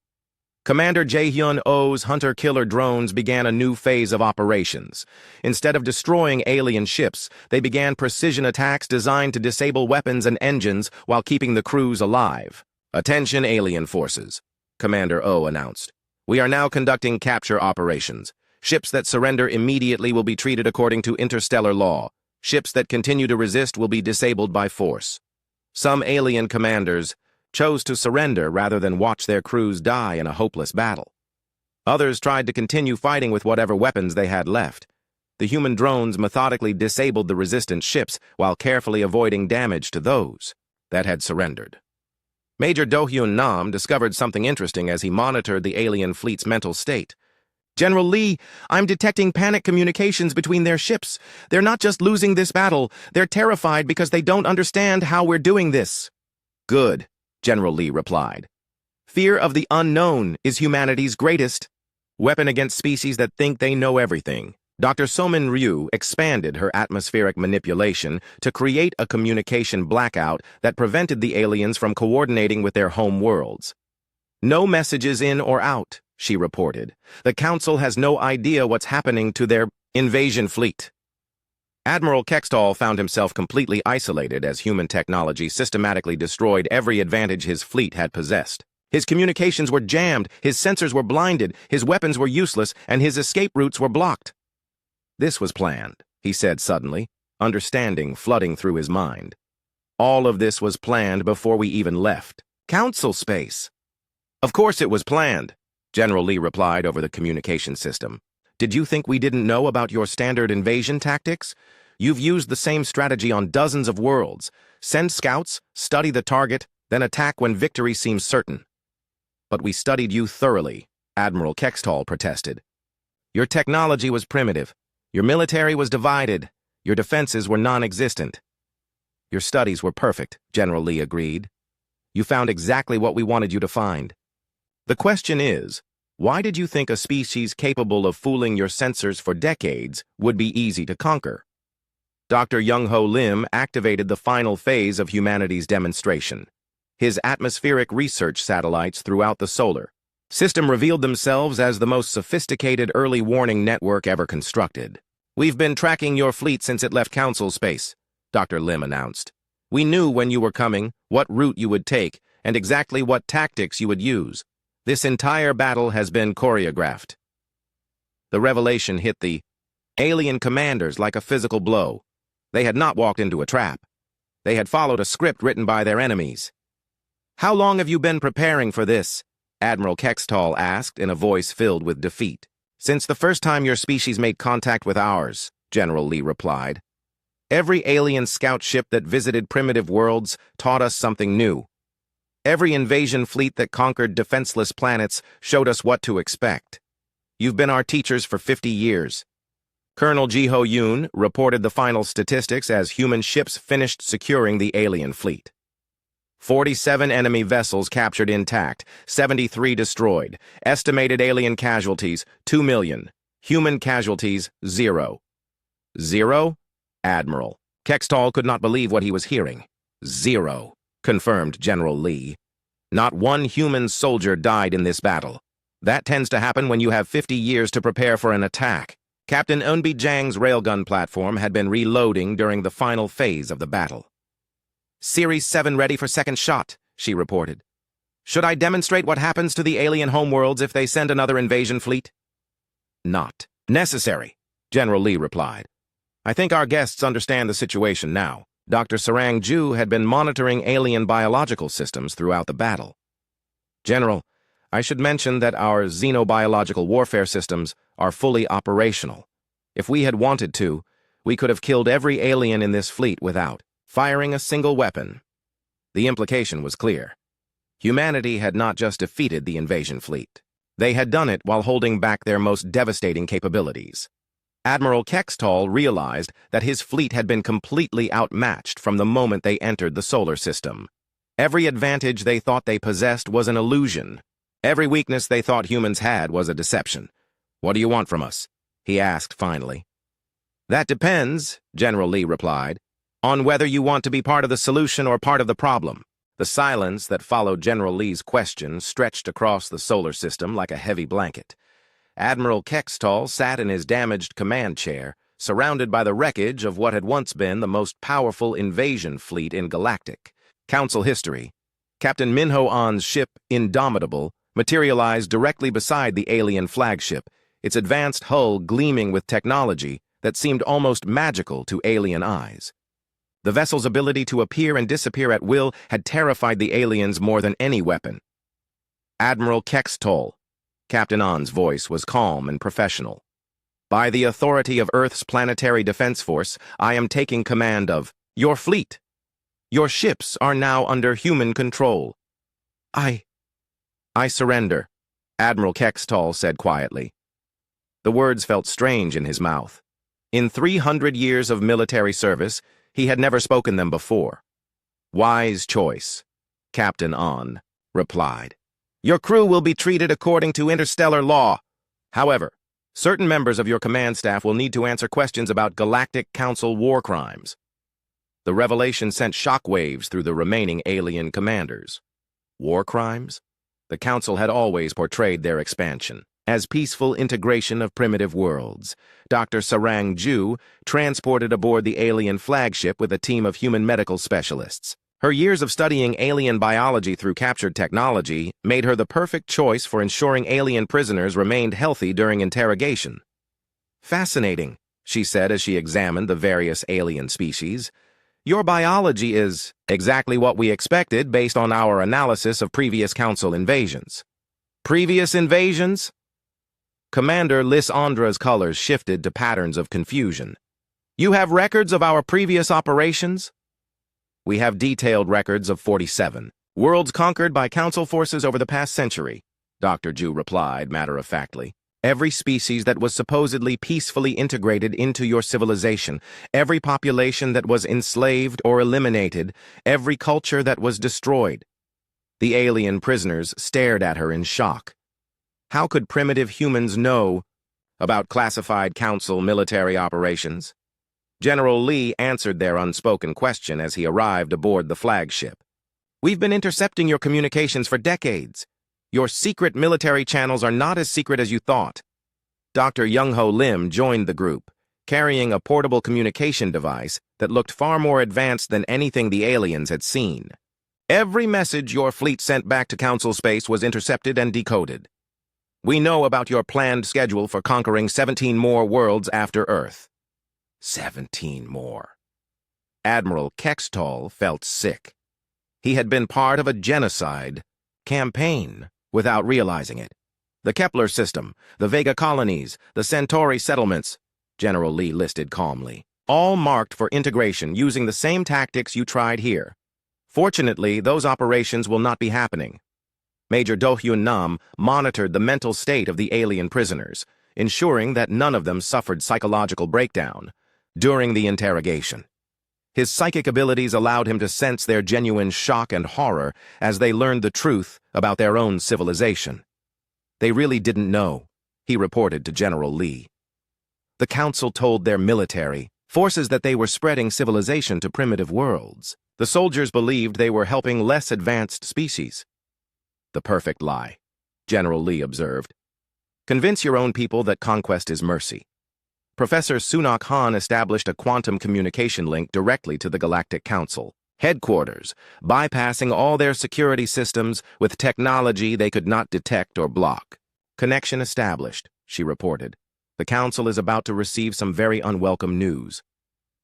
Commander Jae-hyun-oh's hunter-killer drones began a new phase of operations. Instead of destroying alien ships, they began precision attacks designed to disable weapons and engines while keeping the crews alive. Attention, alien forces, Commander Oh announced. We are now conducting capture operations. Ships that surrender immediately will be treated according to interstellar law. Ships that continue to resist will be disabled by force. Some alien commanders chose to surrender rather than watch their crews die in a hopeless battle. Others tried to continue fighting with whatever weapons they had left. The human drones methodically disabled the resistant ships while carefully avoiding damage to those that had surrendered. Major Do-hyun Nam discovered something interesting as he monitored the alien fleet's mental state. General Lee, I'm detecting panic communications between their ships. They're not just losing this battle, they're terrified because they don't understand how we're doing this. Good, General Lee replied. Fear of the unknown is humanity's greatest weapon against species that think they know everything. Dr. Somin Ryu expanded her atmospheric manipulation to create a communication blackout that prevented the aliens from coordinating with their home worlds. No messages in or out, she reported. The Council has no idea what's happening to their invasion fleet. Admiral Kextall found himself completely isolated as human technology systematically destroyed every advantage his fleet had possessed. His communications were jammed, his sensors were blinded, his weapons were useless, and his escape routes were blocked. This was planned, he said suddenly, understanding flooding through his mind. All of this was planned before we even left Council space. Of course it was planned, General Lee replied over the communication system. Did you think we didn't know about your standard invasion tactics? You've used the same strategy on dozens of worlds. Send scouts, study the target, then attack when victory seems certain. But we studied you thoroughly, Admiral Kextall protested. Your technology was primitive. Your military was divided. Your defenses were non-existent. Your studies were perfect, General Lee agreed. You found exactly what we wanted you to find. The question is, why did you think a species capable of fooling your sensors for decades would be easy to conquer? Dr. Young-Ho Lim activated the final phase of humanity's demonstration. His atmospheric research satellites throughout the solar system revealed themselves as the most sophisticated early warning network ever constructed. We've been tracking your fleet since it left Council space, Dr. Lim announced. We knew when you were coming, what route you would take, and exactly what tactics you would use. This entire battle has been choreographed. The revelation hit the alien commanders like a physical blow. They had not walked into a trap. They had followed a script written by their enemies. How long have you been preparing for this? Admiral Kextall asked in a voice filled with defeat. Since the first time your species made contact with ours, General Lee replied. Every alien scout ship that visited primitive worlds taught us something new. Every invasion fleet that conquered defenseless planets showed us what to expect. You've been our teachers for 50 years. Colonel Ji-ho Yoon reported the final statistics as human ships finished securing the alien fleet. 47 enemy vessels captured intact, 73 destroyed. Estimated alien casualties, 2 million. Human casualties, 0. 0? Admiral. Kextall could not believe what he was hearing. 0, confirmed General Lee. Not one human soldier died in this battle. That tends to happen when you have 50 years to prepare for an attack. Captain Eunbi Jang's railgun platform had been reloading during the final phase of the battle. Series 7 ready for second shot, she reported. Should I demonstrate what happens to the alien homeworlds if they send another invasion fleet? Not necessary, General Lee replied. I think our guests understand the situation now. Dr. Sarang Ju had been monitoring alien biological systems throughout the battle. General, I should mention that our xenobiological warfare systems are fully operational. If we had wanted to, we could have killed every alien in this fleet without firing a single weapon. The implication was clear. Humanity had not just defeated the invasion fleet. They had done it while holding back their most devastating capabilities. Admiral Kextall realized that his fleet had been completely outmatched from the moment they entered the solar system. Every advantage they thought they possessed was an illusion. Every weakness they thought humans had was a deception. "What do you want from us?" he asked finally. "That depends," General Lee replied, "on whether you want to be part of the solution or part of the problem." The silence that followed General Lee's question stretched across the solar system like a heavy blanket. Admiral Kextall sat in his damaged command chair, surrounded by the wreckage of what had once been the most powerful invasion fleet in Galactic. Council history. Captain Minho On's ship, Indomitable, materialized directly beside the alien flagship, its advanced hull gleaming with technology that seemed almost magical to alien eyes. The vessel's ability to appear and disappear at will had terrified the aliens more than any weapon. "Admiral Kextall." Captain On's voice was calm and professional. "By the authority of Earth's Planetary Defense Force, I am taking command of your fleet. Your ships are now under human control." I surrender," Admiral Kextall said quietly. The words felt strange in his mouth. In 300 years of military service, he had never spoken them before. "Wise choice," Captain On replied. "Your crew will be treated according to interstellar law. However, certain members of your command staff will need to answer questions about Galactic Council war crimes." The revelation sent shockwaves through the remaining alien commanders. War crimes? The Council had always portrayed their expansion as peaceful integration of primitive worlds. Dr. Sarang Ju transported aboard the alien flagship with a team of human medical specialists. Her years of studying alien biology through captured technology made her the perfect choice for ensuring alien prisoners remained healthy during interrogation. "Fascinating," she said as she examined the various alien species. "Your biology is exactly what we expected based on our analysis of previous Council invasions." "Previous invasions?" Commander Lysandra's colors shifted to patterns of confusion. "You have records of our previous operations?" "We have detailed records of 47 worlds conquered by Council forces over the past century," Dr. Ju replied matter-of-factly. "Every species that was supposedly peacefully integrated into your civilization, every population that was enslaved or eliminated, every culture that was destroyed." The alien prisoners stared at her in shock. How could primitive humans know about classified Council military operations? General Lee answered their unspoken question as he arrived aboard the flagship. "We've been intercepting your communications for decades. Your secret military channels are not as secret as you thought." Dr. Young-Ho Lim joined the group, carrying a portable communication device that looked far more advanced than anything the aliens had seen. "Every message your fleet sent back to Council space was intercepted and decoded. We know about your planned schedule for conquering 17 more worlds after Earth." 17 more. Admiral Kextall felt sick. He had been part of a genocide campaign without realizing it. "The Kepler system, the Vega colonies, the Centauri settlements," General Lee listed calmly, "all marked for integration using the same tactics you tried here. Fortunately, those operations will not be happening." Major Do-Hyun Nam monitored the mental state of the alien prisoners, ensuring that none of them suffered psychological breakdown during the interrogation. His psychic abilities allowed him to sense their genuine shock and horror as they learned the truth about their own civilization. "They really didn't know," he reported to General Lee. "The Council told their military forces that they were spreading civilization to primitive worlds. The soldiers believed they were helping less advanced species." "The perfect lie," General Lee observed. "Convince your own people that conquest is mercy." Professor Sunak Han established a quantum communication link directly to the Galactic Council headquarters, bypassing all their security systems with technology they could not detect or block. "Connection established," she reported. "The Council is about to receive some very unwelcome news."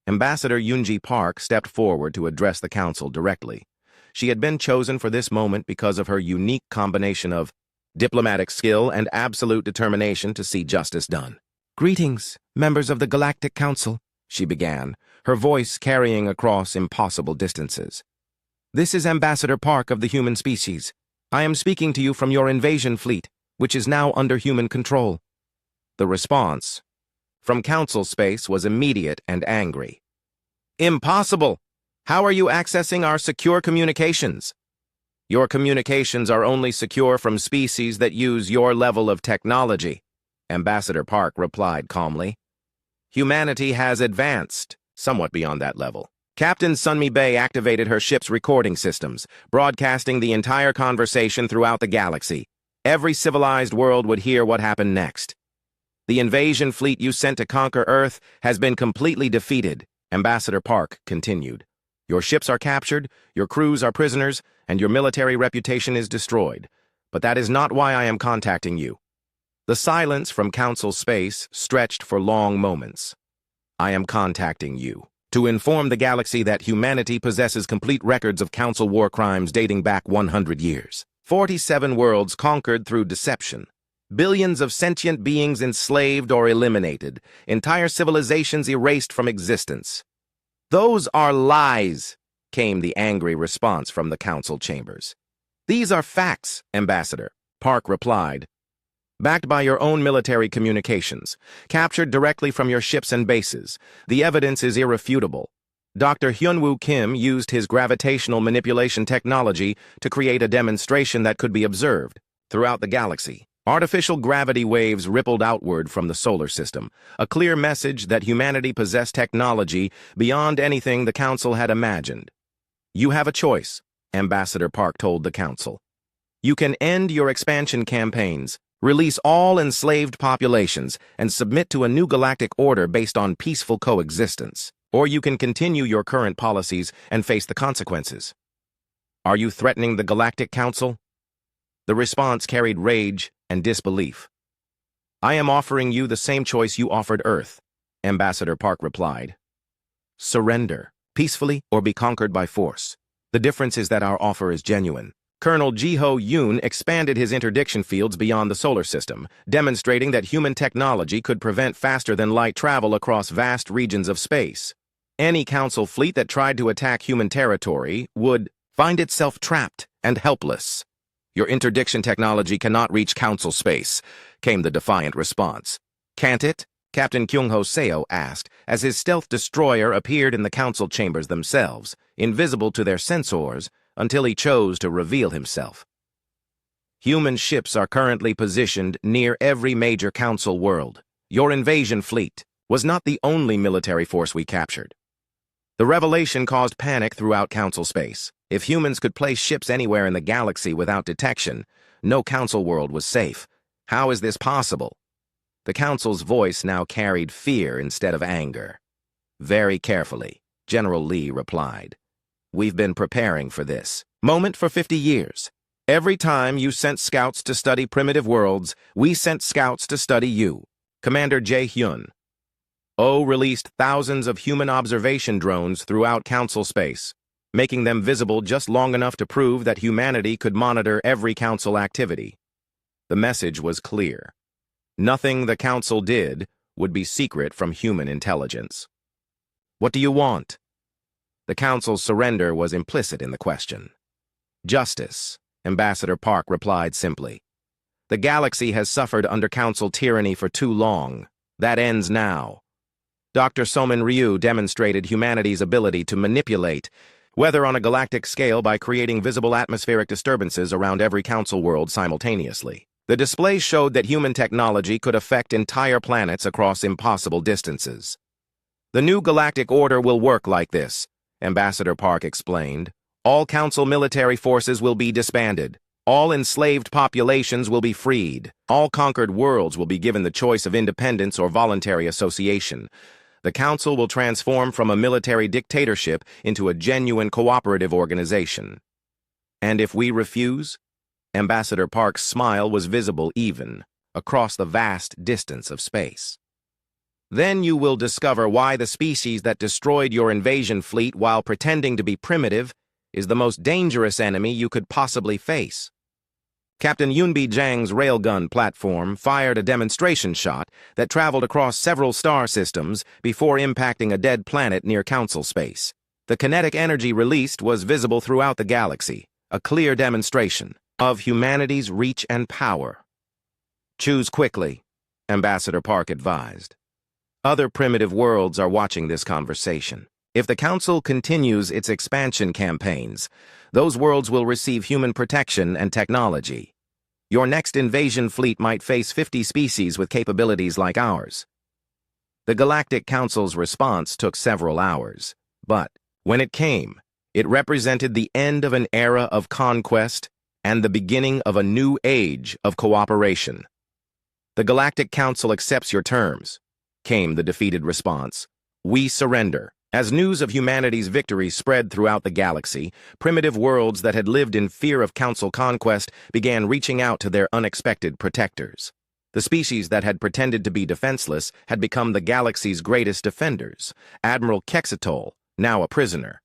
Ambassador Yoonji Park stepped forward to address the Council directly. She had been chosen for this moment because of her unique combination of diplomatic skill, and absolute determination to see justice done. "Greetings, members of the Galactic Council," she began, her voice carrying across impossible distances. "This is Ambassador Park of the human species. I am speaking to you from your invasion fleet, which is now under human control." The response from Council space was immediate and angry. "Impossible! How are you accessing our secure communications?" "Your communications are only secure from species that use your level of technology," Ambassador Park replied calmly. "Humanity has advanced somewhat beyond that level." Captain Sunmi Bay activated her ship's recording systems, broadcasting the entire conversation throughout the galaxy. Every civilized world would hear what happened next. "The invasion fleet you sent to conquer Earth has been completely defeated," Ambassador Park continued. "Your ships are captured, your crews are prisoners, and your military reputation is destroyed. But that is not why I am contacting you." The silence from Council space stretched for long moments. "I am contacting you to inform the galaxy that humanity possesses complete records of Council war crimes dating back 100 years. 47 worlds conquered through deception. Billions of sentient beings enslaved or eliminated. Entire civilizations erased from existence." "Those are lies," came the angry response from the Council chambers. "These are facts, Ambassador," Park replied. "Backed by your own military communications, captured directly from your ships and bases. The evidence is irrefutable. Dr. Hyunwoo Kim used his gravitational manipulation technology to create a demonstration that could be observed throughout the galaxy. Artificial gravity waves rippled outward from the solar system, a clear message that humanity possessed technology beyond anything the Council had imagined. You have a choice," Ambassador Park told the Council. "You can end your expansion campaigns, release all enslaved populations, and submit to a new galactic order based on peaceful coexistence. Or you can continue your current policies and face the consequences." "Are you threatening the Galactic Council?" The response carried rage and disbelief. "I am offering you the same choice you offered Earth," Ambassador Park replied. "Surrender, peacefully or be conquered by force. The difference is that our offer is genuine." Colonel Jiho Yoon expanded his interdiction fields beyond the solar system, demonstrating that human technology could prevent faster-than-light travel across vast regions of space. Any Council fleet that tried to attack human territory would find itself trapped and helpless. "Your interdiction technology cannot reach Council space," came the defiant response. "Can't it?" Captain Kyung-ho Seo asked, as his stealth destroyer appeared in the Council chambers themselves, invisible to their sensors, until he chose to reveal himself. "Human ships are currently positioned near every major Council world. Your invasion fleet was not the only military force we captured. The revelation caused panic throughout Council space. If humans could place ships anywhere in the galaxy without detection, no Council world was safe. How is this possible?" The Council's voice now carried fear instead of anger. "Very carefully," General Lee replied. "We've been preparing for this moment for 50 years. Every time you sent scouts to study primitive worlds, we sent scouts to study you." Commander Jae-hyun released thousands of human observation drones throughout Council space, making them visible just long enough to prove that humanity could monitor every Council activity. The message was clear. Nothing the Council did would be secret from human intelligence. "What do you want?" The Council's surrender was implicit in the question. "Justice," Ambassador Park replied simply. "The galaxy has suffered under Council tyranny for too long. That ends now." Dr. Soman Ryu demonstrated humanity's ability to manipulate, whether on a galactic scale by creating visible atmospheric disturbances around every Council world simultaneously. The display showed that human technology could affect entire planets across impossible distances. "The new galactic order will work like this," Ambassador Park explained. "All Council military forces will be disbanded. All enslaved populations will be freed. All conquered worlds will be given the choice of independence or voluntary association. The Council will transform from a military dictatorship into a genuine cooperative organization." "And if we refuse?" Ambassador Park's smile was visible even across the vast distance of space. "Then you will discover why the species that destroyed your invasion fleet while pretending to be primitive is the most dangerous enemy you could possibly face." Captain Yunbi Zhang's railgun platform fired a demonstration shot that traveled across several star systems before impacting a dead planet near Council space. The kinetic energy released was visible throughout the galaxy, a clear demonstration of humanity's reach and power. Choose quickly, Ambassador Park advised. Other primitive worlds are watching this conversation. If the Council continues its expansion campaigns, those worlds will receive human protection and technology. Your next invasion fleet might face 50 species with capabilities like ours. The Galactic Council's response took several hours, but when it came, it represented the end of an era of conquest and the beginning of a new age of cooperation. The Galactic Council accepts your terms, came the defeated response. We surrender. As news of humanity's victory spread throughout the galaxy, primitive worlds that had lived in fear of Council conquest began reaching out to their unexpected protectors. The species that had pretended to be defenseless had become the galaxy's greatest defenders. Admiral Quetzalcoatl, now a prisoner,